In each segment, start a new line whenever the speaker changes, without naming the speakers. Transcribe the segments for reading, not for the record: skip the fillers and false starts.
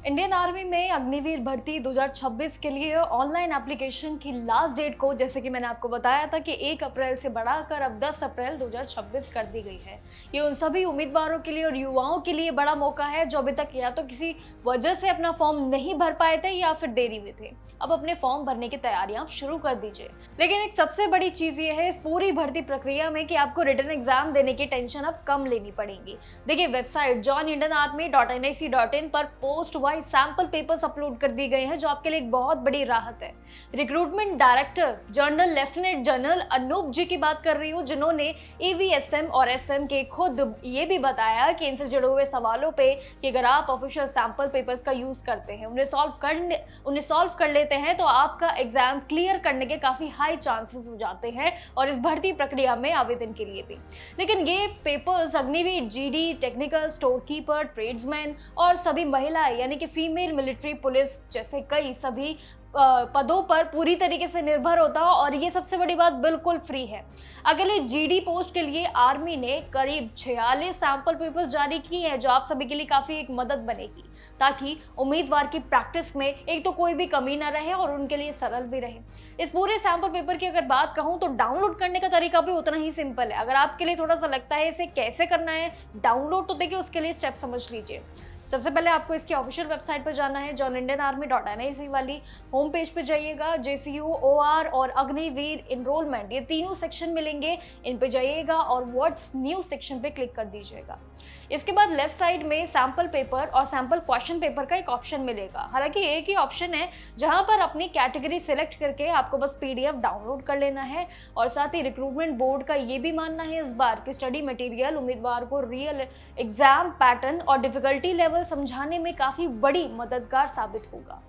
Indian army में अग्निवीर भर्ती 2026 के लिए ऑनलाइन एप्लीकेशन की लास्ट डेट को जैसे कि मैंने आपको बताया था कि 1 अप्रैल से बढ़ाकर अब 10 अप्रैल 2026 कर दी गई है। ये उन सभी उम्मीदवारों के लिए और युवाओं के लिए बड़ा मौका है जो अभी तक या तो किसी वजह से अपना फॉर्म नहीं भर पाए थे या फिर देरी में थे। अब अपने फॉर्म भरने की तैयारियां शुरू कर दीजिए। लेकिन एक सबसे बड़ी चीज ये है इस पूरी भर्ती प्रक्रिया में कि आपको रिटन एग्जाम देने की टेंशन अब कम लेनी पड़ेगी। देखिए, वेबसाइट joinindianarmy.nic.in पर post wise sample papers upload कर दिए गए हैं जो आपके लिए एक बहुत बड़ी राहत है। Recruitment director general lieutenant general Anoop ji की बात कर रही हूँ, जिन्होंने ईवीएसएम और एसएम के खुद ये भी बताया कि इनसे जुड़े हुए सवालों पे कि अगर आप ऑफिशियल सैंपल पेपर्स का यूज करते हैं, उन्हें सॉल्व कर लेते हैं तो आपका एग्जाम क्लियर करने के काफी हाई चांसेस हो जाते हैं और इस भर्ती प्रक्रिया में आवेदन के लिए भी। लेकिन ये papers Agniveer, GD, technical, store keeper, tradesman और सभी महिलाएं यानी कि फीमेल मिलिट्री पुलिस जैसे कई सभी पदों पर पूरी तरीके से निर्भर होता है और ये सबसे बड़ी बात बिल्कुल फ्री है। अगले जीडी पोस्ट के लिए आर्मी ने करीब 46 सैंपल पेपर्स जारी किए हैं जो आप सभी के लिए काफी एक मदद बनेगी, ताकि उम्मीदवार की प्रैक्टिस में एक तो कोई भी कमी ना रहे और उनके लिए सरल भी रहे। इस पूरे सैंपल पेपर की अगर बात कहूं तो डाउनलोड करने का तरीका भी उतना ही सिंपल है। अगर आपके लिए थोड़ा सा लगता है इसे कैसे करना है डाउनलोड, तो देखिए उसके लिए स्टेप समझ लीजिए। सबसे पहले आपको इसकी ऑफिशियल वेबसाइट पर जाना है, joinindianarmy.nic वाली होम पेज पे जाइएगा। JCU, OR और अग्निवीर एनरोलमेंट ये तीनों सेक्शन मिलेंगे, इन पे जाइएगा और व्हाट्स न्यू सेक्शन पे क्लिक कर दीजिएगा। इसके बाद लेफ्ट साइड में सैंपल पेपर और सैंपल क्वेश्चन पेपर का एक ऑप्शन मिलेगा। हालांकि एक ही ऑप्शन है जहां पर अपनी कैटेगरी सिलेक्ट करके आपको बस PDF डाउनलोड कर लेना है और साथ ही रिक्रूटमेंट बोर्ड का ये भी मानना है इस बार कि स्टडी मटेरियल उम्मीदवार को रियल एग्जाम पैटर्न और डिफिकल्टी लेवल समझाने में काफी बड़ी मददगार साबित होगा।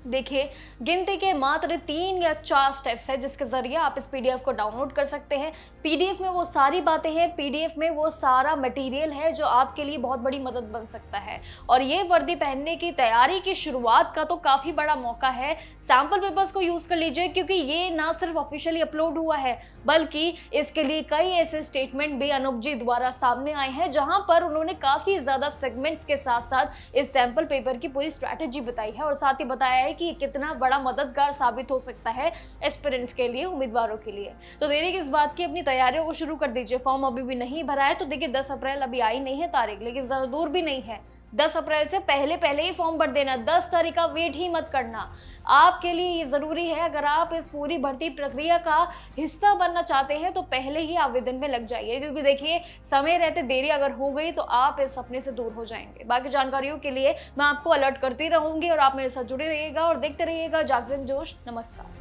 देखिए, गिनती के मात्र 3 या 4 स्टेप्स है जिसके जरिए आप इस PDF को डाउनलोड कर सकते हैं। PDF में वो सारी बातें हैं, PDF में वो सारा मटेरियल है जो आपके लिए बहुत बड़ी मदद बन सकता है और ये वर्दी पहनने की तैयारी की शुरुआत का तो काफी बड़ा मौका है। सैंपल पेपर्स को यूज कर लीजिए क्योंकि ये ना सिर्फ ऑफिशियली अपलोड हुआ है बल्कि इसके लिए कई ऐसे स्टेटमेंट भी अनूप जी द्वारा सामने आए हैं जहां पर उन्होंने काफी ज्यादा सेगमेंट्स के साथ साथ इस सैंपल पेपर की पूरी स्ट्रैटेजी बताई है और साथ ही बताया है कि कितना बड़ा मददगार साबित हो सकता है एस्पिरेंट्स के लिए, उम्मीदवारों के लिए। तो देरी किस बात की, अपनी तैयारियों को शुरू कर दीजिए। फॉर्म अभी भी नहीं भरा है तो देखिए 10 अप्रैल अभी आई नहीं है तारीख, लेकिन ज्यादा दूर भी नहीं है। 10 अप्रैल से पहले ही फॉर्म भर देना, 10 तारीख का वेट ही मत करना। आपके लिए ये जरूरी है, अगर आप इस पूरी भर्ती प्रक्रिया का हिस्सा बनना चाहते हैं तो पहले ही आवेदन में लग जाइए, क्योंकि देखिए समय रहते देरी अगर हो गई तो आप इस सपने से दूर हो जाएंगे। बाकी जानकारियों के लिए मैं आपको अलर्ट करती रहूंगी और आप मेरे साथ जुड़े रहिएगा और देखते रहिएगा जागरण जोश। नमस्कार।